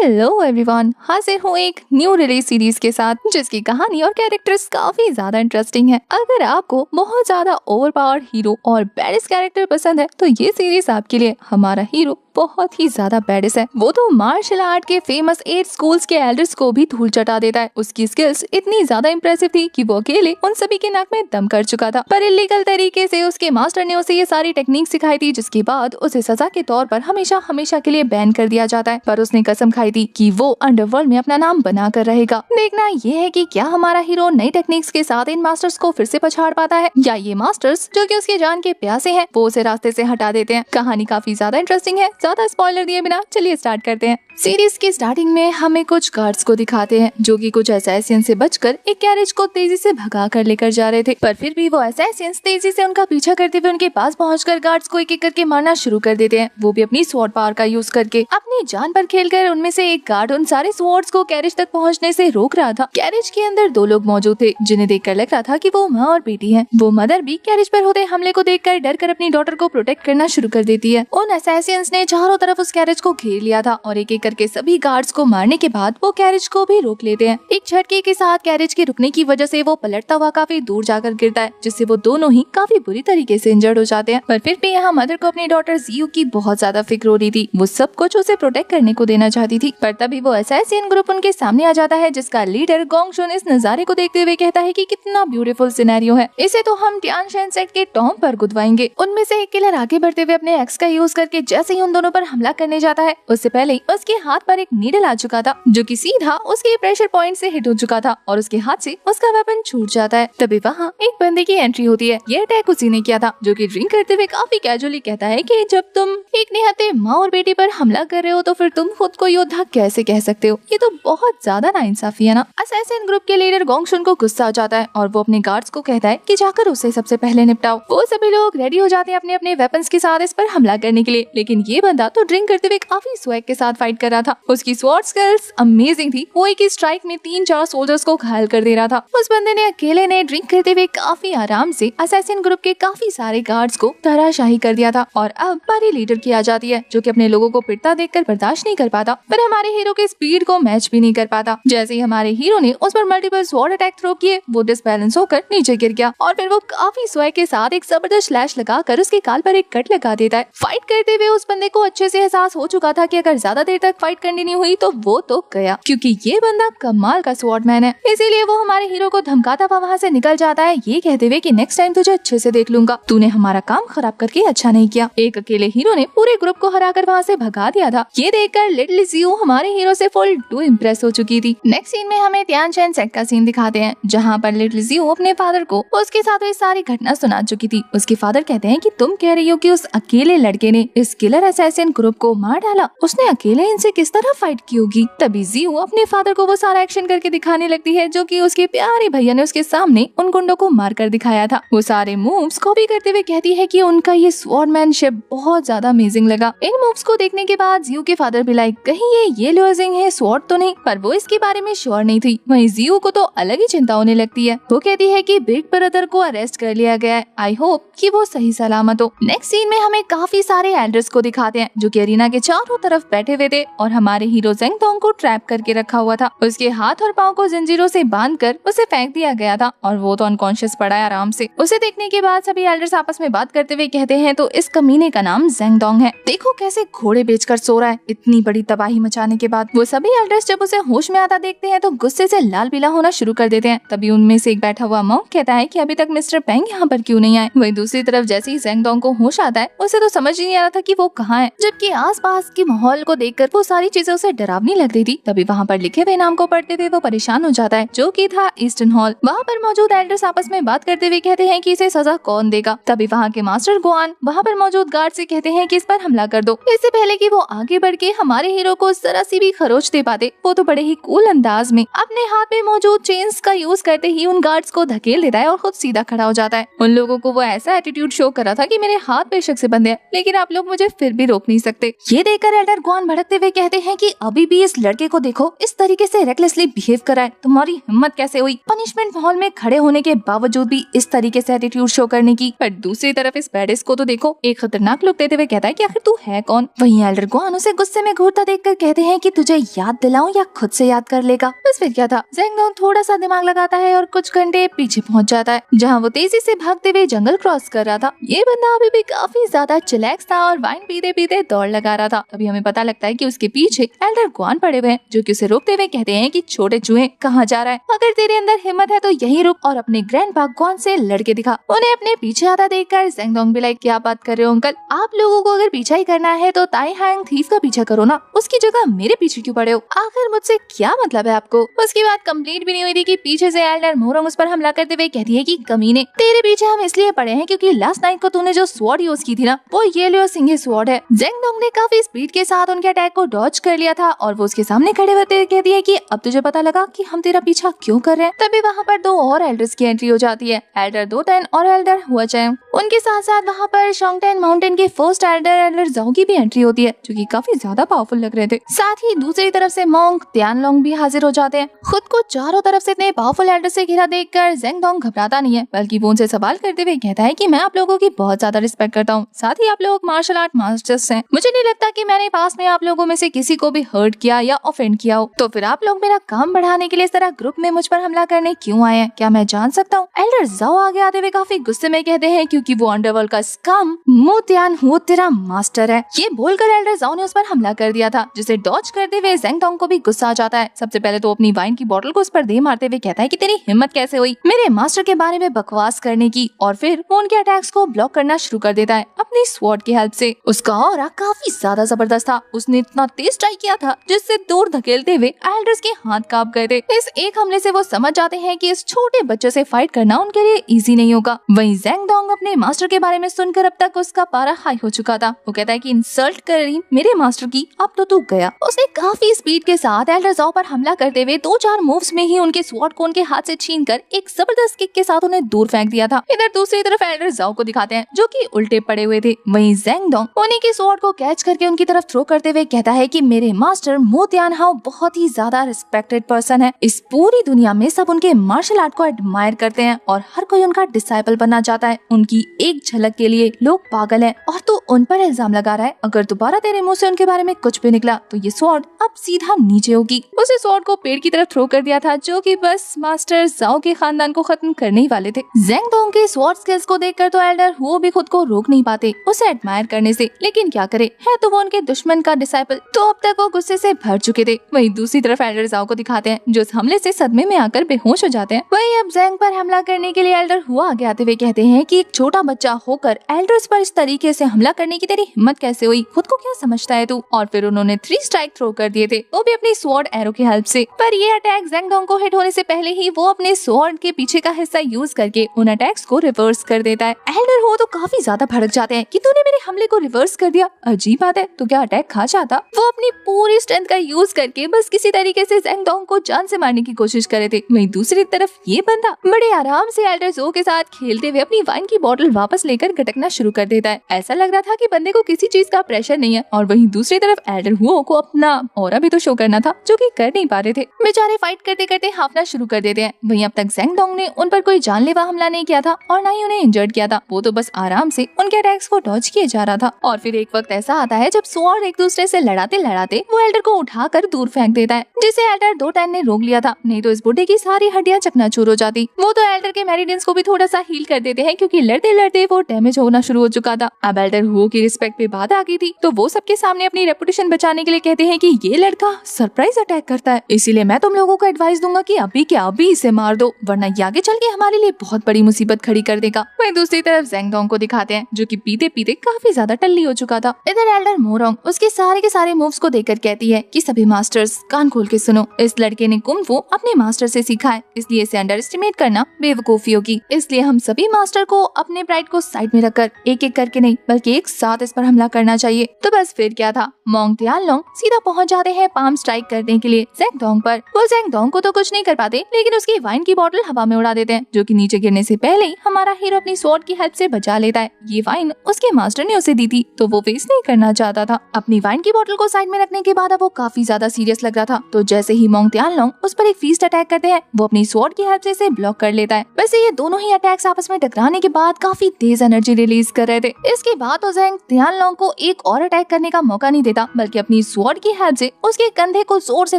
Hello everyone, हाजिर हूँ एक न्यू रिलीज सीरीज के साथ जिसकी कहानी और कैरेक्टर्स काफी ज्यादा इंटरेस्टिंग है। अगर आपको बहुत ज्यादा ओवरपावर्ड हीरो और बैडेस्ट कैरेक्टर पसंद है तो ये सीरीज आपके लिए। हमारा हीरो बहुत ही ज्यादा बैडेस्ट है। वो तो मार्शल आर्ट के फेमस 8 स्कूल्स के एल्डर्स को भी धूल चटा देता है। उसकी स्किल्स इतनी ज्यादा इम्प्रेसिव थी कि वो अकेले उन सभी के नाक में दम कर चुका था। पर इलीगल तरीके से उसके मास्टर ने उसे ये सारी टेक्निक सिखाई थी, जिसके बाद उसे सजा के तौर पर हमेशा हमेशा के लिए बैन कर दिया जाता है। पर उसने कसम खाई थी कि वो अंडरवर्ल्ड में अपना नाम बना कर रहेगा। देखना ये है कि क्या हमारा हीरो नई टेक्निक्स के साथ इन मास्टर्स को फिर से पछाड़ पाता है, या ये मास्टर्स जो कि उसके जान के प्यासे हैं वो उसे रास्ते से हटा देते हैं। कहानी काफी ज्यादा इंटरेस्टिंग है। ज्यादा स्पॉइलर दिए बिना चलिए स्टार्ट करते हैं। सीरीज की स्टार्टिंग में हमें कुछ गार्ड्स को दिखाते हैं जो कि कुछ असैसियन से बचकर एक कैरेज को तेजी से भगा कर लेकर जा रहे थे। पर फिर भी वो असैसियंस तेजी से उनका पीछा करते हुए उनके पास पहुंचकर गार्ड्स को एक एक करके मारना शुरू कर देते हैं, वो भी अपनी स्वॉर्ड पावर का यूज करके। अपनी जान पर खेलकर उनमें से एक गार्ड उन सारे स्वॉर्ड्स को कैरेज तक पहुंचने से रोक रहा था। कैरेज के अंदर 2 लोग मौजूद थे जिन्हें देखकर लग रहा था कि वो माँ और बेटी हैं। वो मदर भी कैरेज पर होते हमले को देखकर डर कर अपनी डॉटर को प्रोटेक्ट करना शुरू कर देती है। उन असैसियंस ने चारों तरफ उस कैरेज को घेर लिया था और एक एक करके सभी गार्ड्स को मारने के बाद वो कैरेज को भी रोक लेते हैं। एक झटके के साथ कैरेज के रुकने की वजह से वो पलटता हुआ काफी दूर जाकर गिरता है, जिससे वो दोनों ही काफी बुरी तरीके से इंजर्ड हो जाते हैं। पर फिर भी यहाँ मदर को अपनी डॉटर जियो की बहुत ज्यादा फिक्र हो रही थी। वो सब कुछ उसे प्रोटेक्ट करने को देना चाहती थी। पर तभी वो असैसियन ग्रुप उनके सामने आ जाता है, जिसका लीडर गोंग शुन इस नजारे को देखते हुए कहता है कि कितना ब्यूटीफुल सिनेरियो है, इसे तो हम तियानशेन सेक्ट के टॉप पर गुदवाएंगे। उनमें से एक किलर आगे बढ़ते हुए अपने एक्स का यूज करके जैसे ही उन दोनों पर हमला करने जाता है, उससे पहले ही उसके हाथ पर एक नीडल आ चुका था जो कि सीधा उसके प्रेशर पॉइंट से हिट हो चुका था और उसके हाथ से उसका वेपन छूट जाता है। तभी वहाँ एक बंदे की एंट्री होती है। ये अटैक उसी ने किया था, जो कि ड्रिंक करते हुए काफी कैजुअली कहता है कि जब तुम एक निहत्थे माँ और बेटी पर हमला कर रहे हो तो फिर तुम खुद को योद्धा कैसे कह सकते हो। ये तो बहुत ज्यादा नाइंसाफी है ना। असैसिन ग्रुप के लीडर गोंग शुन को गुस्सा आ जाता है और वो अपने गार्ड्स को कहता है कि जाकर उसे सबसे पहले निपटाओ। वो सभी लोग रेडी हो जाते हैं अपने अपने वेपन्स के साथ इस पर हमला करने के लिए, लेकिन ये बंदा तो ड्रिंक करते हुए काफी स्वैग के साथ फाइट कर रहा था। उसकी स्वॉर्ड स्किल्स अमेजिंग थी। वो एक ही स्ट्राइक में 3-4 सोल्जर्स को घायल कर दे रहा था। उस बंदे ने अकेले ने ड्रिंक करते हुए काफी आराम से असैसिन ग्रुप के काफी सारे गार्ड्स को धराशाही कर दिया था। और अब बारी लीडर की आ जाती है, जो कि अपने लोगों को पिटता देखकर बर्दाश्त नहीं कर पाता, पर हमारे हीरो के स्पीड को मैच भी नहीं कर पाता। जैसे ही हमारे हीरो ने उस पर मल्टीपल स्वॉर्ड अटैक थ्रो किए, वो डिसबैलेंस होकर नीचे गिर गया और फिर वो काफी स्वैग के साथ एक जबरदस्त स्लैश लगाकर उसके गाल पर एक कट लगा देता है। फाइट करते हुए उस बंदे को अच्छे से एहसास हो चुका था कि अगर ज्यादा देर तक फाइट कंटिन्यू हुई तो वो तो गया, क्योंकि ये बंदा कमाल का स्वॉर्डमैन है। इसीलिए वो हमारे हीरो को धमकाता हुआ वहाँ से निकल जाता है, ये कहते हुए कि नेक्स्ट टाइम तुझे अच्छे से देख लूंगा, तूने हमारा काम खराब करके अच्छा नहीं किया। एक अकेले हीरो ने पूरे ग्रुप को हराकर वहाँ से भगा दिया था। ये देखकर लिटिल जियो हमारे हीरो से फुल टू इम्प्रेस हो चुकी थी। नेक्स्ट सीन में हमें तियानशेन सेक्ट का सीन दिखाते हैं, जहाँ पर लिटिल जियो अपने फादर को उसके साथ हुई सारी घटना सुना चुकी थी। उसके फादर कहते हैं कि तुम कह रही हो कि उस अकेले लड़के ने इस किलर असैसिन ग्रुप को मार डाला, उसने अकेले इनसे किस तरह फाइट की होगी। तभी जियो अपने फादर को वो सारा एक्शन करके दिखाने लगती है जो कि उसके प्यारे भैया ने उसके सामने उन गुंडों को मार कर दिखाया था। वो सारे मूव्स कॉपी करते हुए कहती है कि उनका ये स्वॉर्डमैनशिप बहुत ज्यादा अमेजिंग लगा। इन मूव्स को देखने के बाद जियो के फादर भी लाइक कहीं ये लूजिंग है स्वॉर्ड तो नहीं, पर वो इसके बारे में श्योर नहीं थी। वहीं जियो को तो अलग ही चिंता होने लगती है। वो कहती है कि बिग ब्रदर को अरेस्ट कर लिया गया है, आई होप कि वो सही सलामत हो। नेक्स्ट सीन में हमें काफी सारे एल्डर्स को दिखाते हैं जो कि अरीना के चारों तरफ बैठे हुए थे और हमारे हीरो ज़ेंगडोंग को ट्रैप करके रखा हुआ था। उसके हाथ और पाँव को जंजीरों से बांधकर उसे फेंक दिया गया था और वो तो अनकॉन्शियस पड़ा है आराम से। उसे देखने के बाद सभी एल्डर्स आपस में बात करते हुए कहते हैं तो इस कमीने का नाम ज़ेंगडोंग है, देखो कैसे घोड़े बेचकर सो रहा है इतनी बड़ी तबाही मचाने के बाद। वो सभी एल्डर्स जब उसे होश में आता देखते हैं तो गुस्से से लाल पीला होना शुरू कर देते हैं। तभी उनमें से एक बैठा हुआ मॉन्क कहता है कि अभी तक मिस्टर पेंग यहाँ पर क्यों नहीं आए। वहीं दूसरी तरफ जैसे ही ज़ेंगडोंग को होश आता है उसे तो समझ ही नहीं आ रहा था कि वो कहाँ है, जबकि आसपास के माहौल को देखकर वो सारी चीजें उसे डरावनी लग रही थी। तभी वहाँ पर लिखे हुए नाम को पढ़ते हुए वो परेशान हो जाता है, जो कि था ईस्टर्न हॉल। वहाँ पर मौजूद एल्डर्स आपस में बात करते हुए कहते हैं कि इसे सजा कौन देगा। तभी वहाँ के मास्टर गोआन वहाँ पर मौजूद गार्ड से कहते हैं कि इस पर हमला कर दो। इससे पहले कि वो आगे बढ़ के हमारे हीरो को जरा सी भी खरोच दे पाते, वो तो बड़े ही कूल अंदाज में अपने हाथ में मौजूद चेन्स का यूज करते ही उन गार्ड्स को धकेल देता है और खुद सीधा खड़ा हो जाता है। उन लोगों को वो ऐसा एटीट्यूड शो कर रहा था कि मेरे हाथ बेशक से बंधे हैं, लेकिन आप लोग मुझे फिर भी रोक रोक नहीं सकते। ये देखकर एल्डर गुआन भड़कते हुए कहते हैं कि अभी भी इस लड़के को देखो, इस तरीके से रेकलेसली बिहेव करा है, तुम्हारी हिम्मत कैसे हुई पनिशमेंट हॉल में खड़े होने के बावजूद भी इस तरीके से एटीट्यूड शो करने की। पर दूसरी तरफ इस बैडिस को तो देखो, एक खतरनाक लुक देते हुए कहता है कि आखिर तू है कौन। वहीं एल्डर गुआन उसे गुस्से में घूरता देखकर कहते हैं कि तुझे याद दिलाऊं या खुद से याद कर लेगा। बस फिर क्या था, ज़ेंगडोंग थोड़ा सा दिमाग लगाता है और कुछ घंटे पीछे पहुंच जाता है, जहां वो तेजी से भागते हुए जंगल क्रॉस कर रहा था। ये बंदा अभी भी काफी ज्यादा चिलैक्स था और वाइन पीते पीते दौड़ लगा रहा था। तभी हमें पता लगता है कि उसके पीछे एल्डर गुआन पड़े हुए हैं, जो कि उसे रोकते हुए कहते हैं कि छोटे चूहे कहाँ जा रहा है, अगर तेरे अंदर हिम्मत है तो यहीं रुक और अपने ग्रैंडपा गुआन से लड़के दिखा। उन्हें अपने पीछे आता देखकर ज़ेंगडोंग भी लाइक, क्या बात कर रहे हो अंकल, आप लोगों को अगर पीछा ही करना है तो ताई हांग थीफ का पीछा करो ना, उसकी जगह मेरे पीछे क्यों पड़े हो, आखिर मुझसे क्या मतलब है आपको। उसकी बात कंप्लीट भी नहीं हुई थी कि पीछे से एल्डर मोरोंग उस पर हमला करते हुए कहती है कि कमीने, तेरे पीछे हम इसलिए पड़े हैं क्योंकि लास्ट नाइट को तूने जो स्वॉर्ड यूज की थी ना, वो येलो सिंगे स्वॉर्ड है। ज़ेंगडोंग ने काफी स्पीड के साथ उनके अटैक को डॉज कर लिया था और वो उसके सामने खड़े होते हुए कहती है कि अब तुझे पता लगा कि हम तेरा पीछा क्यों कर रहे हैं। तभी वहाँ पर दो और एल्डर्स की एंट्री हो जाती है, एल्डर दोटेन और एल्डर हुआचैंग। उनके साथ साथ वहाँ पर शोंगटेन माउंटेन के फर्स्ट एल्डर ज़ाओ की भी एंट्री होती है, जो कि काफी ज्यादा पावरफुल लग रहे थे। साथ ही दूसरी तरफ से मोंग तियानलोंग भी हाजिर हो जाते हैं। खुद को चारों तरफ से इतने पावरफुल एल्डर से घिरा देखकर ज़ेंगडोंग घबराता नहीं है, बल्कि वो उनसे सवाल करते हुए कहता है कि मैं आप लोगों की बहुत ज्यादा रिस्पेक्ट करता हूँ, साथ ही आप लोग मार्शल आर्ट मास्टर्स हैं, मुझे नहीं लगता कि मैंने पास में आप लोगों में से किसी को भी हर्ट किया या ऑफेंड किया हो, तो फिर आप लोग मेरा काम बढ़ाने के लिए इस तरह ग्रुप में मुझ पर हमला करने क्यों आए हैं, क्या मैं जान सकता हूँ। एल्डर ज़ाओ आगे आते हुए काफी गुस्से में कहते हैं क्योंकि वो अंडरवर्ल्ड का स्कम मु तियान हुओ तेरा मास्टर है। ये बोलकर एल्डर ज़ाओ ने उस पर हमला कर दिया था, जिसे डॉज करते हुए ज़ेंगडोंग को भी गुस्सा आ जाता है। सबसे पहले तो अपनी वाइन की बोतल को उस पर दे मारते हुए कहता है कि तेरी हिम्मत कैसे हुई मेरे मास्टर के बारे में बकवास करने की, और फिर वो उनके अटैक्स को ब्लॉक करना शुरू कर देता है अपनी स्वॉर्ड की हेल्प से। उसका ऑरा काफी ज्यादा जबरदस्त था, उसने इतना तेज स्ट्राइक किया था जिससे दूर धकेलते हुए एल्डर्स के हाथ कांप गए थे। इस एक हमले से वो समझ जाते हैं कि इस छोटे बच्चे से फाइट करना उनके लिए इजी नहीं होगा। वहीं ज़ेंगडोंग अपने मास्टर के बारे में सुनकर अब तक उसका पारा हाई हो चुका था। वो कहता है कि इंसल्ट कर रही मेरे मास्टर की, अब तो तू गया। उसने काफी स्पीड के साथ एल्डर ज़ाओ पर हमला करते हुए 2-4 मूव्स में ही उनके स्वॉर्ड को उनके हाथ से छीनकर एक जबरदस्त किक के साथ उन्हें दूर फेंक दिया था। इधर दूसरी तरफ एल्डर ज़ाओ को दिखाते हैं, जो कि उल्टे पड़े हुए थे। वहीं ज़ेंगडोंग उन्हीं के स्वॉर्ड को कैच करके उनकी तरफ थ्रो करते हुए कहता है कि मेरे मास्टर मु तियानहाओ बहुत ही ज्यादा रिस्पेक्टेड पर्सन है, इस पूरी दुनिया में सब उनके मार्शल आर्ट को एडमायर करते हैं और हर कोई उनका डिसाइपल बनना चाहता है। उनकी एक झलक के लिए लोग पागल हैं और तू उन पर इल्जाम लगा रहा है। अगर दोबारा तेरे मुंह से उनके बारे में कुछ भी निकला तो ये स्वॉर्ड अब सीधा नीचे होगी। उसे स्वॉर्ड को पेड़ की तरफ थ्रो कर दिया था, जो कि बस मास्टर ज़ाओ के खानदान को खत्म करने ही वाले थे। ज़ेंगडोंग के स्वॉर्ड स्किल्स को देखकर तो एल्डर वो भी खुद को रोक नहीं पाते उसे एडमायर करने से, लेकिन क्या करे, है तो वो उनके दुश्मन का डिसाइपल, तो अब तक वो गुस्से से भर चुके थे। वहीं दूसरी तरफ एल्डर ज़ाओ को दिखाते हैं, जो इस हमले से सदमे में आकर बेहोश हो जाते हैं। वहीं अब ज़ेंग पर हमला करने के लिए एल्डर हुआ आगे आते हुए कहते हैं कि एक छोटा बच्चा होकर एल्डर्स पर इस तरीके से हमला करने की तेरी हिम्मत कैसे हुई, खुद को क्या समझता है तू। और फिर उन्होंने 3 स्ट्राइक थ्रो कर दिए थे, वो भी अपनी स्वॉर्ड एरो की हेल्प से। पर ये अटैक ज़ेंगडोंग को हिट होने से पहले ही वो अपने स्वॉर्ड के पीछे का हिस्सा यूज करके उन अटैक्स को रिवर्स कर देता है। एल्डर हो तो काफी ज्यादा भड़क जाते हैं कि तूने मेरे हमले को रिवर्स कर दिया, अजीब बात है, तो क्या अटैक खा जाता। वो अपनी पूरी स्ट्रेंथ का यूज करके बस किसी तरीके से ज़ेंगडोंग को जान से मारने की कोशिश कर रहे थे। वहीं दूसरी तरफ ये बंदा बड़े आराम से एल्डर ज़ो के साथ खेलते हुए अपनी वाइन की बोतल वापस लेकर गटकना शुरू कर देता है। ऐसा लग रहा था कि बंदे को किसी चीज का प्रेशर नहीं है। और वहीं दूसरी तरफ एल्डर हुओ को अपना ऑरा भी तो शो करना था, जो कि कर नहीं पा रहे थे। बेचारे फाइट करते करते हाफना शुरू कर देते हैं। वहीं अब तक ज़ेंगडोंग ने उन पर कोई जानलेवा हमला नहीं किया था और न ही उन्हें इंजर्ड किया था, वो तो बस आराम से उनके अटैक्स को डॉज किए जा रहा था। और फिर एक वक्त ऐसा आता है जब स्वॉर्ड एक दूसरे से लड़ाते लड़ाते वो एल्डर को उठाकर दूर फेंक देता है, जिसे एल्डर दोटेन ने रोक लिया था, नहीं तो इस बुढ़े की सारी हड्डियां चकनाचूर हो जाती। वो तो एल्डर के मेरिडियंस को भी थोड़ा सा हील कर देते हैं, क्योंकि लड़ते लड़ते वो डैमेज होना शुरू हो चुका था। अब एल्डर हुओ की रिस्पेक्ट पे बात आ गई थी, तो वो सबके सामने अपनी रेपुटेशन बचाने के लिए कहते हैं कि ये लड़का सरप्राइज अटैक करता है, इसीलिए मैं तुम लोगों को एडवाइस दूंगा कि अभी के अभी इसे मार दो, वरना ये आगे चल के हमारे लिए बहुत बड़ी मुसीबत खड़ी कर देगा। वहीं दूसरी तरफ ज़ेंगडोंग को दिखाते हैं, जो कि पीते पीते काफी ज्यादा टल्ली हो चुका था। इधर एल्डर मोरोंग उसके सारे के सारे मूव्स को देखकर कहती है कि सभी मास्टर्स कान खोल के सुनो, इस लड़के ने कुंग-फू अपने मास्टर से सीखा है, इसलिए इसे अंडर एस्टिमेट करना बेवकूफी होगी। इसलिए हम सभी मास्टर को अपने प्राइड को साइड में रखकर एक एक करके नहीं बल्कि एक साथ इस पर हमला करना चाहिए। तो बस फिर क्या था, मोंग तियानलोंग सीधा पहुंच जाते हैं पाम स्ट्राइक करने के लिए ज़ेंगडोंग पर। वो ज़ेंगडोंग को तो कुछ नहीं कर पाते, लेकिन उसकी वाइन की बोतल हवा में उड़ा देते हैं, जो कि नीचे गिरने से पहले ही हमारा हीरो अपनी स्वॉर्ड की हेल्प से बचा लेता है। ये वाइन उसके मास्टर ने उसे दी थी, तो वो वो फेस नहीं करना चाहता था। अपनी वाइन की बोतल को साइड में रखने के बाद अब वो काफी ज्यादा सीरियस लग रहा था। तो जैसे ही मोंग तियानलोंग उस पर एक फीस्ट अटैक करते हैं, वो अपनी स्वॉर्ड की हेल्प से इसे ब्लॉक कर लेता है। वैसे ये दोनों ही अटैक्स आपस में टकराने के बाद काफी तेज एनर्जी रिलीज कर रहे थे। इसके बाद तो ज़ेंग तियानलोंग को एक और अटैक करने का मौका नहीं देता, बल्कि अपनी स्वॉर्ड की हेल्प से उसके कंधे को जोर से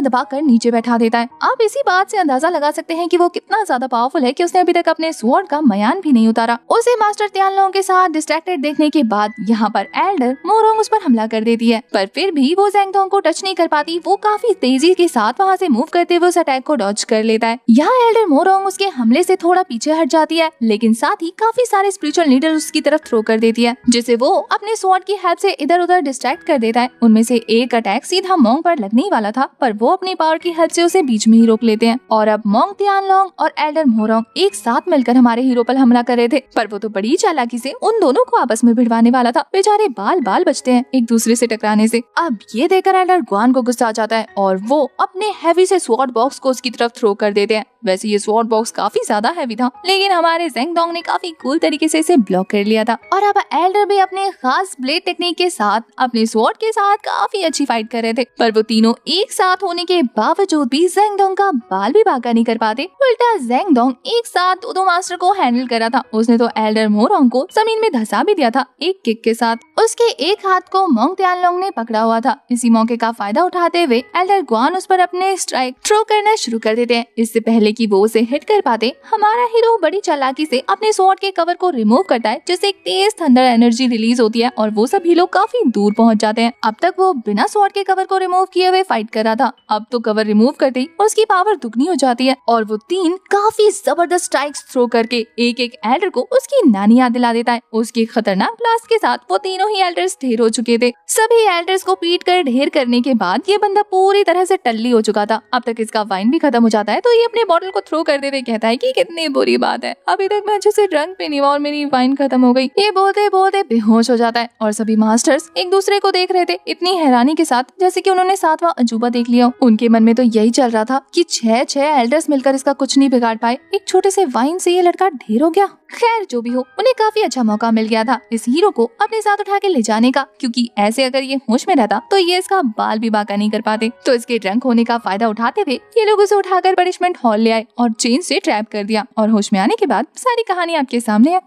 दबाकर नीचे बैठा देता है। आप इसी बात से अंदाजा लगा सकते हैं कि वो कितना ज्यादा पावरफुल है कि उसने अभी तक अपने स्वॉर्ड का मयान भी नहीं उतारा। उसे मास्टर तियानलोंग के साथ डिस्ट्रैक्टेड देखने के बाद यहाँ पर एल्डर मोरोंग उस पर हमला कर देती है, पर फिर भी वो ज़ेंगडोंग को टच नहीं कर पाती। वो काफी तेजी के साथ वहाँ से मूव करते हुए उस अटैक को डॉज कर लेता है। यहाँ एल्डर मोरोंग उसके हमले से थोड़ा पीछे हट जाती है, लेकिन साथ ही काफी सारे स्पिरिचुअल नीडल उसकी तरफ थ्रो कर देती है, जिसे वो अपने स्वॉर्ड की हेल्प से इधर उधर डिस्ट्रैक्ट कर देता है। उनमें से एक अटैक सीधा मोंग पर लगने ही वाला था, पर वो अपनी पावर की हेल्प से उसे बीच में ही रोक लेते हैं। और अब मोंग तियानलोंग और एल्डर मोरोंग एक साथ मिलकर हमारे हीरो पर हमला कर रहे थे, पर वो तो बड़ी चालाकी से उन दोनों को आपस में भिड़वाने वाला था। बेचारे बाल बाल बचते हैं एक दूसरे से टकराने से। अब ये देखकर एल्डर ग्वान को गुस्सा आ जाता है और वो अपने हैवी से स्वॉर्ड बॉक्स को उसकी तरफ थ्रो कर देते हैं। वैसे ये स्वॉर्ड बॉक्स काफी ज्यादा हैवी था, लेकिन हमारे ज़ेंगडोंग ने काफी कूल तरीके से इसे ब्लॉक कर लिया था। और अब एल्डर भी अपने खास ब्लेड टेक्निक के साथ अपने स्वॉर्ड के साथ काफी अच्छी फाइट कर रहे थे, पर वो तीनों एक साथ होने के बावजूद भी ज़ेंगडोंग का बाल भी बांका नहीं कर पाते। उल्टा ज़ेंगडोंग एक साथ दो मास्टर को हैंडल करा था। उसने तो एल्डर मोरोंग को जमीन में धंसा भी दिया था एक किक के साथ। उसके एक हाथ को मोंग तियानलोंग ने पकड़ा हुआ था। इसी मौके का फायदा उठाते हुए एल्डर ग्वान उस पर अपने स्ट्राइक थ्रो करना शुरू कर देते हैं। इससे पहले कि वो उसे हिट कर पाते, हमारा हीरो बड़ी चालाकी से अपने स्वॉर्ड के कवर को रिमूव करता है, जिससे एक तेज थंडर एनर्जी रिलीज होती है और वो सभी लोग काफी दूर पहुंच जाते हैं। अब तक वो बिना स्वॉर्ड के कवर को रिमूव किए हुए फाइट कर रहा था, अब तो कवर रिमूव करते ही उसकी पावर दुगनी हो जाती है और वो तीन काफी जबरदस्त स्ट्राइक्स थ्रो करके एक एक एल्डर को उसकी नानी याद दिला देता है। उसके खतरनाक ब्लास्ट के साथ वो तीनों ही एल्डर्स ढेर हो चुके थे। सभी एल्डर्स को पीट कर ढेर करने के बाद ये बंदा पूरी तरह से टल्ली हो चुका था। अब तक इसका वाइन भी खत्म हो जाता है, तो ये अपने बॉटल को थ्रो कर देते कहता है कि कितनी बुरी बात है, अभी तक मैं अच्छे से ड्रंक भी नहीं हुआ और मेरी वाइन खत्म हो गई। ये बोलते बोलते बेहोश हो जाता है और सभी मास्टर्स एक दूसरे को देख रहे थे इतनी हैरानी के साथ, जैसे कि उन्होंने सातवां अजूबा देख लिया। उनके मन में तो यही चल रहा था कि छह एल्डर्स मिलकर इसका कुछ नहीं बिगाड़ पाए, एक छोटे से वाइन से ये लड़का ढेर हो गया। खैर जो भी हो, उन्हें काफी अच्छा मौका मिल गया था इस हीरो को अपने साथ उठा के ले जाने का, क्योंकि ऐसे अगर ये होश में रहता तो ये इसका बाल भी बांका नहीं कर पाते। तो इसके ड्रंक होने का फायदा उठाते हुए ये लोग उसे उठाकर पनिशमेंट हॉल ले आए और चेन से ट्रैप कर दिया। और होश में आने के बाद सारी कहानी आपके सामने है।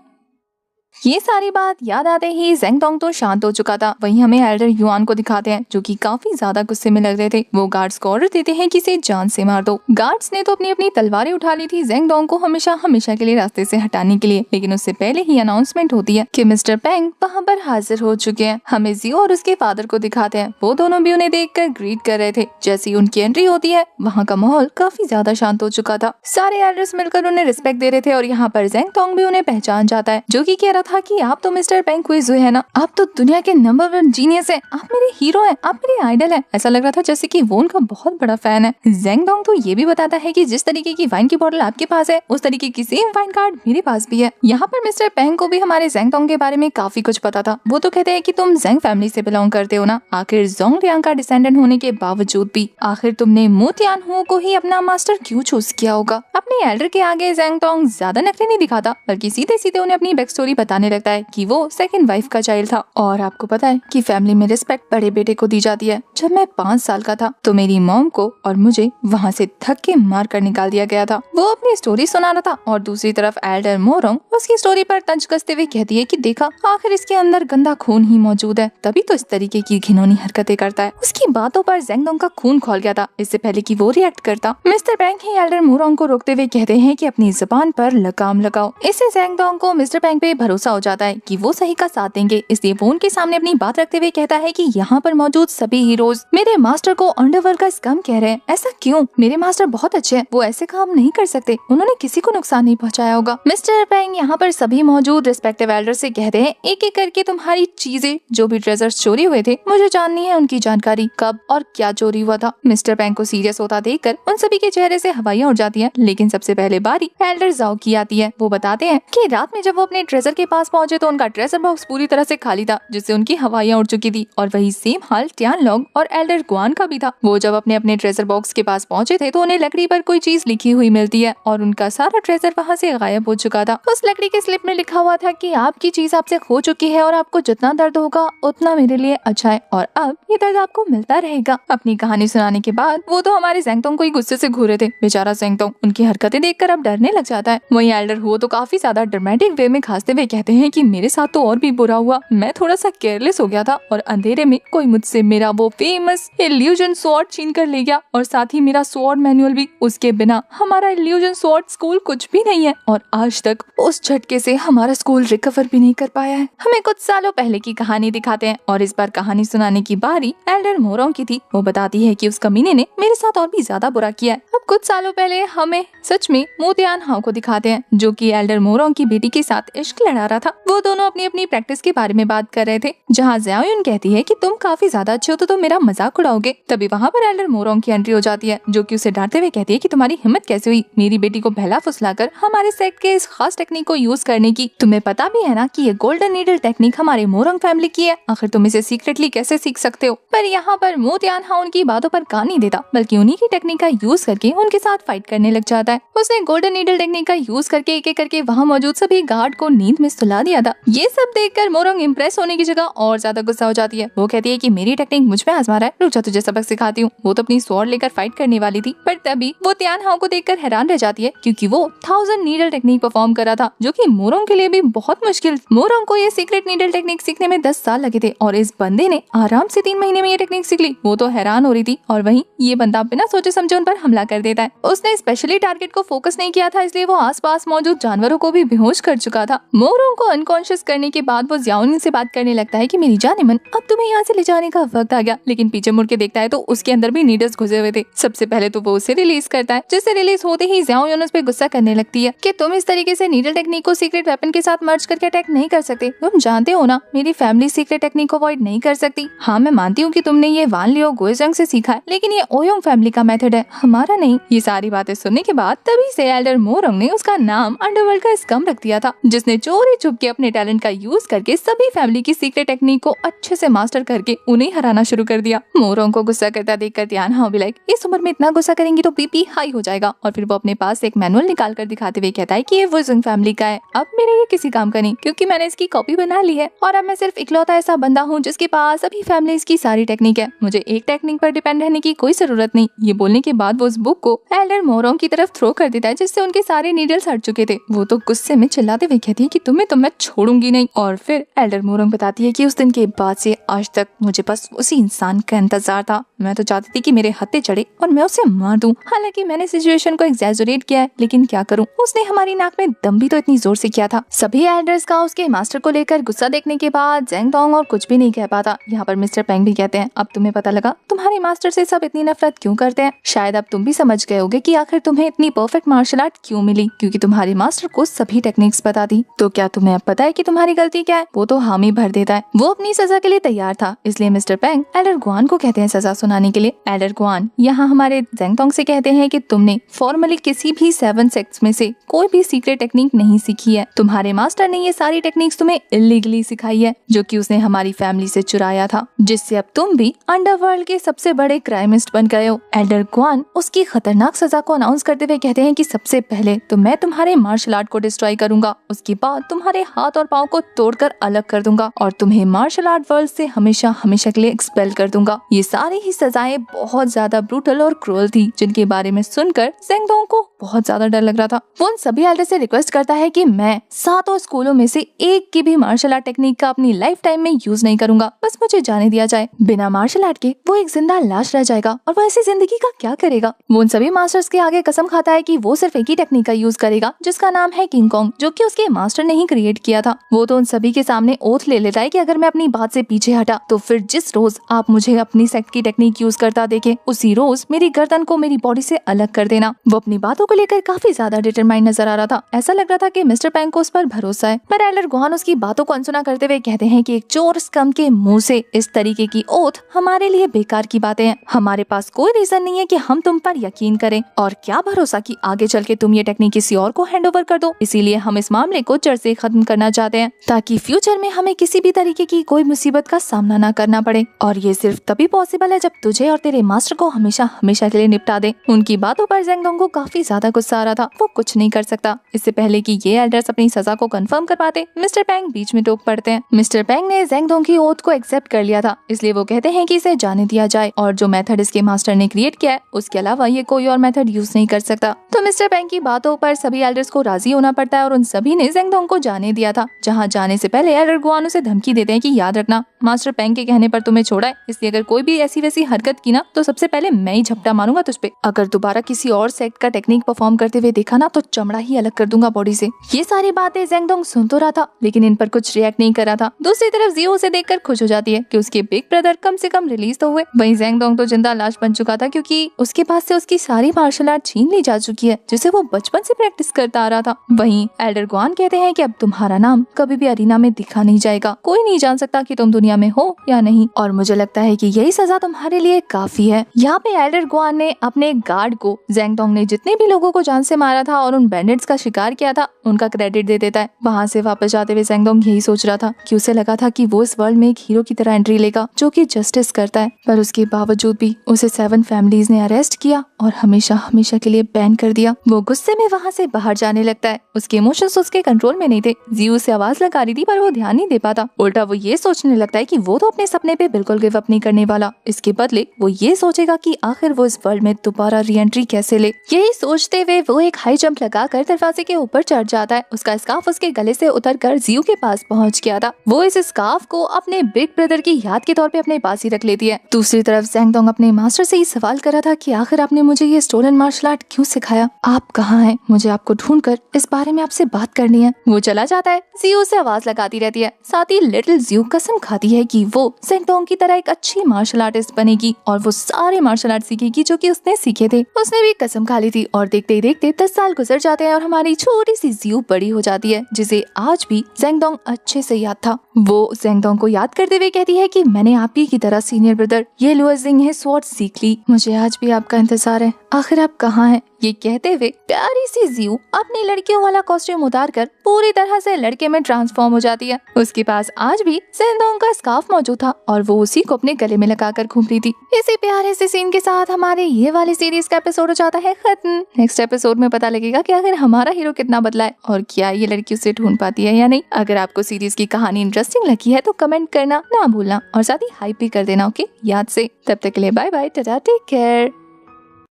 ये सारी बात याद आते ही ज़ेंगडोंग तो शांत हो चुका था। वहीं हमें एल्डर युआन को दिखाते हैं, जो कि काफी ज्यादा गुस्से में लग रहे थे। वो गार्ड्स को ऑर्डर देते हैं कि इसे जान से मार दो। गार्ड्स ने तो अपनी अपनी तलवारें उठा ली थी ज़ेंगडोंग को हमेशा के लिए रास्ते से हटाने के लिए, लेकिन उससे पहले ही अनाउंसमेंट होती है कि मिस्टर पेंग वहाँ पर हाजिर हो चुके हैं। हमें जियो और उसके फादर को दिखाते हैं, वो दोनों भी उन्हें देखकर ग्रीट कर रहे थे। जैसे ही उनकी एंट्री होती है, वहाँ का माहौल काफी ज्यादा शांत हो चुका था। सारे एल्डर्स मिलकर उन्हें रिस्पेक्ट दे रहे थे और यहाँ पर ज़ेंगडोंग भी उन्हें पहचान जाता है, जो कि कह रहा था कि आप तो मिस्टर पेंग हुई है ना, आप तो दुनिया के नंबर 1 जीनियस हैं, आप मेरे हीरो हैं, आप मेरे आइडल हैं। ऐसा लग रहा था जैसे कि वो उनका बहुत बड़ा फैन है। ज़ेंगडोंग तो ये भी बताता है कि जिस तरीके की वाइन की बोतल आपके पास है, उस तरीके की सेम वाइन कार्ड मेरे पास भी है। यहाँ पर मिस्टर पेंग को भी हमारे ज़ेंगडोंग के बारे में काफी कुछ पता था। वो तो कहते हैं कि तुम ज़ेंग फैमिली से बिलोंग करते हो ना, आखिर ज़ोंगलियांग का डिसेंडेंट होने के बावजूद भी आखिर तुमने मू तियानहू को ही अपना मास्टर क्यों चूज किया होगा। अपने एल्डर के आगे ज़ेंगडोंग ज्यादा नखरे नहीं दिखाता, बल्कि सीधे सीधे उन्हें अपनी बैक स्टोरी बताने लगता है कि वो सेकंड वाइफ का चाइल्ड था। और आपको पता है कि फैमिली में रिस्पेक्ट बड़े बेटे को दी जाती है। जब मैं 5 साल का था तो मेरी मॉम को और मुझे वहाँ से धक्के मार कर निकाल दिया गया था। वो अपनी स्टोरी सुना रहा था और दूसरी तरफ एल्डर मोरोंग उसकी स्टोरी पर तंज कसते हुए कहती है कि देखा, आखिर इसके अंदर गंदा खून ही मौजूद है, तभी तो इस तरीके की घिनौनी हरकतें करता है। उसकी बातों पर ज़ेंगडोंग का खून खौल गया था। इससे पहले कि वो रिएक्ट करता, मिस्टर पेंग ही एल्डर मोरोंग को रोकते हुए कहते हैं कि अपनी जुबान पर लगाम लगाओ। इससे ज़ेंगडोंग को मिस्टर पेंग पे भरोसा हो जाता है कि वो सही का साथ देंगे, इसलिए वो उनके सामने अपनी बात रखते हुए कहता है कि यहाँ पर मौजूद सभी हीरोज मेरे मास्टर को अंडरवर्ल्ड का स्कम कह रहे हैं। ऐसा क्यों? मेरे मास्टर बहुत अच्छे हैं, वो ऐसे काम नहीं कर सकते, उन्होंने किसी को नुकसान नहीं पहुँचाया होगा। मिस्टर पेंग यहाँ पर सभी मौजूद रिस्पेक्टिव एल्डर से कहते हैं, एक एक करके तुम्हारी चीजें, जो भी ट्रेजर्स चोरी हुए थे, मुझे जाननी है उनकी जानकारी, कब और क्या चोरी हुआ था। मिस्टर पेंग को सीरियस होता देखकर उन सभी के चेहरे से हवाइयां उड़ जाती हैं, लेकिन सबसे पहले बारी एल्डर जाओ की आती है। वो बताते हैं कि रात में जब वो अपने ट्रेजर के के पास पहुंचे तो उनका ट्रेजर बॉक्स पूरी तरह से खाली था, जिससे उनकी हवाइयां उड़ चुकी थी। और वही सेम हाल टियानलॉन्ग और एल्डर गुआन का भी था। वो जब अपने अपने ट्रेजर बॉक्स के पास पहुंचे थे तो उन्हें लकड़ी पर कोई चीज लिखी हुई मिलती है और उनका सारा ट्रेजर वहाँ से गायब हो चुका था। उस लकड़ी के स्लिप में लिखा हुआ था कि आपकी चीज आपसे खो चुकी है और आपको जितना दर्द होगा उतना मेरे लिए अच्छा है और अब ये दर्द आपको मिलता रहेगा। अपनी कहानी सुनाने के बाद वो तो हमारे ज़ेंगतोंग को ही गुस्से से घूरे थे। बेचारा ज़ेंगतोंग उनकी हरकतें देखकर अब डरने लग जाता है। वहीं एल्डर हुओ तो काफी ज्यादा ड्रामेटिक वे में खांसते हुए कहते हैं कि मेरे साथ तो और भी बुरा हुआ, मैं थोड़ा सा केयरलेस हो गया था और अंधेरे में कोई मुझसे मेरा वो फेमस इल्यूजन स्वॉर्ड छीन कर ले गया और साथ ही मेरा स्वॉर्ड मैनुअल भी। उसके बिना हमारा इल्यूजन स्वॉर्ड स्कूल कुछ भी नहीं है और आज तक उस झटके से हमारा स्कूल रिकवर भी नहीं कर पाया है। हमें कुछ सालों पहले की कहानी दिखाते हैं और इस बार कहानी सुनाने की बारी एल्डर मोरोंग की थी। वो बताती है कि उस कमीने ने मेरे साथ और भी ज्यादा बुरा किया है। अब कुछ सालों पहले हमें सच में मो तियानहाओ को दिखाते हैं, जो कि एल्डर मोरोंग की बेटी के साथ इश्क लड़ा रहा था। वो दोनों अपनी अपनी प्रैक्टिस के बारे में बात कर रहे थे, जहाँ ज़ाओयुन कहती है कि तुम काफी ज्यादा अच्छे हो तो तुम मेरा मजाक उड़ाओगे। तभी वहाँ पर एल्डर मोरोंग की एंट्री हो जाती है, जो कि उसे डांटते हुए कहती है कि तुम्हारी हिम्मत कैसे हुई मेरी बेटी को बहला फुसलाकर हमारे सेक्ट के इस खास टेक्निक को यूज करने की। तुम्हें पता भी है ना कि ये गोल्डन नीडल टेक्निक हमारे मोरोंग फैमिली की है, आखिर तुम इसे सीक्रेटली कैसे सीख सकते हो। पर यहाँ पर मो तियानहाओ उनकी बातों पर कान नहीं देता, बल्कि उन्हीं की टेक्निक का यूज करके उनके साथ फाइट करने लग जाता है। उसने गोल्डन नीडल टेक्निक का यूज करके एक एक करके वहाँ मौजूद सभी गार्ड को नींद में सुला दिया था। ये सब देखकर मोरोंग इम्प्रेस होने की जगह और ज्यादा गुस्सा हो जाती है। वो कहती है कि मेरी टेक्निक मुझ पे आजमा रहा है, रुक जा तुझे सबक सिखाती हूँ। वो तो अपनी स्वॉर्ड लेकर फाइट करने वाली थी, पर तभी वो तियानहाओ को देखकर हैरान रह जाती है, क्योंकि वो 1000 नीडल टेक्निक परफॉर्म कर रहा था, जो कि मोरोंग के लिए भी बहुत मुश्किल। मोरोंग को ये सीक्रेट नीडल टेक्निक सीखने में 10 साल लगे थे और इस बंदे ने आराम से 3 महीने में ये टेक्निक सीख ली। वो तो हैरान हो रही थी और वहीं ये बंदा बिना सोचे समझे उन पर हमला कर देता है। उसने स्पेशली टारगेट को फोकस नहीं किया था, इसलिए वो आसपास मौजूद जानवरों को भी बेहोश कर चुका था। मोरोंग को अनकॉन्शियस करने के बाद वो ज़ाओयुन से बात करने लगता है कि मेरी जानेमन अब तुम्हें यहाँ से ले जाने का वक्त आ गया, लेकिन पीछे मुड़ के देखता है तो उसके अंदर भी नीडल्स घुसे हुए थे। सबसे पहले तो वो उसे रिलीज करता है, जिससे रिलीज होते ही ज़ाओयुन उस पे गुस्सा करने लगती है कि तुम इस तरीके से नीडल टेक्निक को सीक्रेट वेपन के साथ मर्ज करके अटैक नहीं कर सकते। तुम जानते हो ना मेरी फैमिली सीक्रेट टेक्निक को अवॉइड नहीं कर सकती। हाँ मैं मानती हूँ कि तुमने ये वान लियो गोएजंग से सीखा है, लेकिन ये ओयोंग फैमिली का मेथड है, हमारा नहीं। ये सारी बातें सुनने के बाद तभी से एल्डर मोरोंग ने उसका नाम अंडरवर्ल्ड का स्कम रख दिया था, जिसने चोरी छुप के अपने टैलेंट का यूज करके सभी फैमिली की सीक्रेट टेक्निक को अच्छे से मास्टर करके उन्हें हराना शुरू कर दिया। मोरोंग को गुस्सा करता देखकर तियानहाओ भी लाइक इस उम्र में इतना गुस्सा करेंगी तो बीपी हाई हो जाएगा। और फिर वो अपने पास एक मैनुअल निकाल कर दिखाते हुए कहता है कि ये वुजंग फैमिली का है, अब मेरे ये किसी काम का नहीं, क्योंकि मैंने इसकी कॉपी बना ली है और अब मैं सिर्फ इकलौता ऐसा बंदा हूँ जिसके पास सभी फैमिलीज की सारी टेक्निक है। मुझे एक टेक्निक पर डिपेंड रहने की कोई जरूरत नहीं। ये बोलने के बाद वो उस बुक को एल्डर मोरोंग की तरफ थ्रो कर देता है, जिससे उनके सारे नीडल्स हट चुके थे। वो तो गुस्से में चिल्लाते हुए कहती है कि तुम्हें तो मैं छोड़ूंगी नहीं। और फिर एल्डर मोरोंग बताती है कि उस दिन के बाद से आज तक मुझे बस उसी इंसान का इंतजार था। मैं तो चाहती थी कि मेरे हत्थे चढ़े और मैं उसे मार दूं। हालांकि मैंने सिचुएशन को एग्जैजरेट किया है, लेकिन क्या करूं, उसने हमारी नाक में दम भी तो इतनी जोर से किया था। सभी एल्डर्स का उसके मास्टर को लेकर गुस्सा देखने के बाद ज़ेंगतोंग और कुछ भी नहीं कह पाता। यहाँ पर मिस्टर पेंग भी कहते हैं अब तुम्हें पता लगा तुम्हारे मास्टर से सब इतनी नफरत क्यों करते हैं। शायद अब तुम भी समझ गए होगे कि आखिर तुम्हें इतनी परफेक्ट मार्शल आर्ट क्यों मिली, क्योंकि तुम्हारे मास्टर को सभी टेक्निक्स पता थी। तो क्या तुम्हें अब पता है कि तुम्हारी गलती क्या है? वो तो हामी भर देता है। वो अपनी सजा के लिए तैयार था, इसलिए मिस्टर पेंग एल्डर गुआन को कहते हैं सजा सुनाने के लिए। एल्डर गुआन यहाँ हमारे ज़ेंगतोंग से कहते हैं कि तुमने फॉर्मली किसी भी 7 सेक्ट्स में से कोई भी सीक्रेट टेक्निक नहीं सीखी है। तुम्हारे मास्टर ने ये सारी टेक्निक्स तुम्हें इलीगली सिखाई है, जो कि उसने हमारी फैमिली से चुराया था, जिससे अब तुम भी अंडरवर्ल्ड के सबसे बड़े क्राइमिस्ट बन गए हो। एल्डर गुआन उसकी खतरनाक सजा को अनाउंस करते हुए कहते हैं कि सबसे पहले तो मैं तुम्हारे मार्शल आर्ट को डिस्ट्रॉय करूंगा, उसके बाद तुम्हारे हाथ और पाँव को तोड़कर अलग कर दूंगा और तुम्हें मार्शल आर्ट वर्ल्ड से हमेशा हमेशा के लिए एक्सपेल कर दूंगा। ये सारी ही सजाएं बहुत ज्यादा ब्रूटल और क्रूअल थी, जिनके बारे में सुनकर ज़ेंगतोंग को बहुत ज्यादा डर लग रहा था। वो उन सभी एल्डर से रिक्वेस्ट करता है कि मैं 7 स्कूलों में से एक की भी मार्शल आर्ट टेक्निक का अपनी लाइफ टाइम में यूज नहीं करूंगा, बस मुझे जाने दिया जाए। बिना मार्शल आर्ट के वो एक जिंदा लाश रह जाएगा और वो ऐसी जिंदगी का क्या करेगा। वो उन सभी मास्टर्स के आगे कसम खाता है कि वो सिर्फ एक ही टेक्निक का यूज करेगा, जिसका नाम है किंग कॉन्ग, जो कि उसके मास्टर ने ही क्रिएट किया था। वो तो उन सभी के सामने ओथ ले लेता है कि अगर मैं अपनी बात से पीछे हटा तो फिर जिस रोज आप मुझे अपनी सेक्ट की टेक्निक यूज करता देखे, उसी रोज मेरी गर्दन को मेरी बॉडी से अलग कर देना। वो अपनी बातों को लेकर काफी ज्यादा डिटरमाइंड नजर आ रहा था। ऐसा लग रहा था कि मिस्टर पेंग को उस पर भरोसा है। पर एल्डर गुआन उसकी बातों को अनसुना करते हुए कहते हैं कि एक चोर स्कम के मुंह से इस तरीके की ओथ हमारे लिए बेकार की बातें हैं। हमारे पास कोई रीजन नहीं है कि हम तुम पर यकीन करें, और क्या भरोसा कि आगे चल के तुम ये टेक्निक किसी और को हैंड ओवर कर दो। इसीलिए हम इस मामले को जड़ से खत्म करना चाहते हैं ताकि फ्यूचर में हमें किसी भी तरीके की कोई मुसीबत का सामना न करना पड़े। और ये सिर्फ तभी पॉसिबल है जब तुझे और तेरे मास्टर को हमेशा हमेशा के लिए निपटा दे। उनकी बातों पर ज़ेंगडोंग को काफी ज्यादा गुस्सा आ रहा था। वो कुछ नहीं कर सकता। इससे पहले कि ये एल्डर्स अपनी सजा को कंफर्म कर पाते, मिस्टर पेंग बीच में टोक पड़ते हैं। मिस्टर पेंग ने ज़ेंगडोंग की ओथ को एक्सेप्ट कर लिया था, इसलिए वो कहते हैं कि इसे जाने दिया जाए और जो मेथड इसके मास्टर ने क्रिएट किया है उसके अलावा ये कोई और मेथड यूज नहीं कर सकता। तो मिस्टर पेंग की बातों पर सभी एल्डर्स को राजी होना पड़ता है और उन सभी ने ज़ेंगडोंग को जाने दिया था। जहाँ जाने से पहले एल्डर गुआन उसे धमकी देते हैं कि याद रखना मास्टर पेंग के कहने पर तुम्हें छोड़ा है, इसलिए अगर कोई भी ऐसी वैसी हरकत की ना तो सबसे पहले मैं ही झपटा मारूंगा तुझ पे। अगर दोबारा किसी और सेक्ट का टेक्निक परफॉर्म करते हुए देखा ना तो चमड़ा ही अलग कर दूंगा बॉडी से। ये सारी बातें ज़ेंगडोंग सुन तो रहा था लेकिन इन पर कुछ रिएक्ट नहीं कर रहा था। दूसरी तरफ जियो उसे देखकर खुश हो जाती है कि उसके बिग ब्रदर कम से कम रिलीज तो हुए। वहीं ज़ेंगडोंग तो जिंदा लाश बन चुका था क्योंकि उसके पास से उसकी सारी मार्शल आर्ट छीन ली जा चुकी है जिसे वो बचपन से प्रैक्टिस करता आ रहा था। वहीं एल्डर गुआन कहते हैं कि अब तुम्हारा नाम कभी भी अरीना में दिखा नहीं जाएगा, कोई नहीं जान सकता कि तुम दुनिया में हो या नहीं, और मुझे लगता है कि यही सजा तुम्हारे लिए काफी है। यहाँ पे एल्डर गुआन ने अपने गार्ड को ज़ेंगडोंग ने जितने भी लोगों को जान से मारा था और उन बैंडिट्स का शिकार किया था उनका क्रेडिट दे देता है। वहाँ से वापस जाते हुए ज़ेंगडोंग यही सोच रहा था कि उसे लगा था कि वो इस वर्ल्ड में एक हीरो की तरह एंट्री लेगा जो कि जस्टिस करता है, पर उसके बावजूद भी उसे 7 फैमिलीज ने अरेस्ट किया और हमेशा हमेशा के लिए बैन कर दिया। वो गुस्से में वहाँ से बाहर जाने लगता है। उसके इमोशंस उसके कंट्रोल में नहीं थे। जियो से आवाज लगा रही थी पर वो ध्यान नहीं दे पाता। उल्टा वो ये सोचने लगता है कि वो तो अपने सपने पे बिल्कुल गिव अप नहीं करने वाला। इसके बदले वो ये सोचेगा कि आखिर वो इस वर्ल्ड में दोबारा री एंट्री कैसे ले। यही सोचते हुए वो एक हाई जंप लगाकर दरवाजे के ऊपर चढ़ जाता है। उसका स्कार्फ उसके गले से उतरकर जियो के पास पहुंच गया था। वो इस स्कार्फ को अपने बिग ब्रदर की याद के तौर पे अपने पास ही रख लेती है। दूसरी तरफ ज़ेंगडोंग अपने मास्टर से ही सवाल कर रहा था कि आखिर आपने मुझे ये स्टोलन मार्शल आर्ट क्यों सिखाया, आप कहाँ हैं, मुझे आपको ढूंढकर इस बारे में आपसे बात करनी है। वो चला जाता है। जियो से आवाज लगाती रहती है। साथ ही लिटिल जियो कसम खाती है कि वो ज़ेंगडोंग की तरह एक अच्छी मार्शल आर्टिस्ट बनेगी और वो सारे मार्शल आर्ट सीखेगी जो कि उसने सीखे थे। उसने भी कसम खा ली थी और देखते ही देखते 10 साल गुजर जाते हैं और हमारी छोटी सी जियो बड़ी हो जाती है जिसे आज भी ज़ेंगडोंग अच्छे से याद था। वो ज़ेंगडोंग को याद करते हुए कहती है कि मैंने आप ही की तरह सीनियर ब्रदर ये लुओजिंग है स्वॉर्ड सीख ली, मुझे आज भी आपका इंतजार है, आखिर आप कहाँ हैं। ये कहते हुए प्यारी सी जियो अपनी लड़कियों वाला कॉस्ट्यूम उतारकर पूरी तरह से लड़के में ट्रांसफॉर्म हो जाती है। उसके पास आज भी ज़ेंगडोंग का स्कार्फ मौजूद था और वो उसी को अपने गले में लगाकर घूम रही थी। इसी प्यारे से सीन के साथ हमारे ये वाली सीरीज का एपिसोड हो जाता है खत्म। नेक्स्ट एपिसोड में पता लगेगा कि आखिर हमारा हीरो कितना बदला है और क्या ये लड़की उसे ढूंढ पाती है या नहीं। अगर आपको सीरीज की कहानी इंटरेस्टिंग लगी है तो कमेंट करना ना भूलना और साथ ही हाइप भी कर देना, ओके याद से। तब तक के लिए bye bye, tata, take care.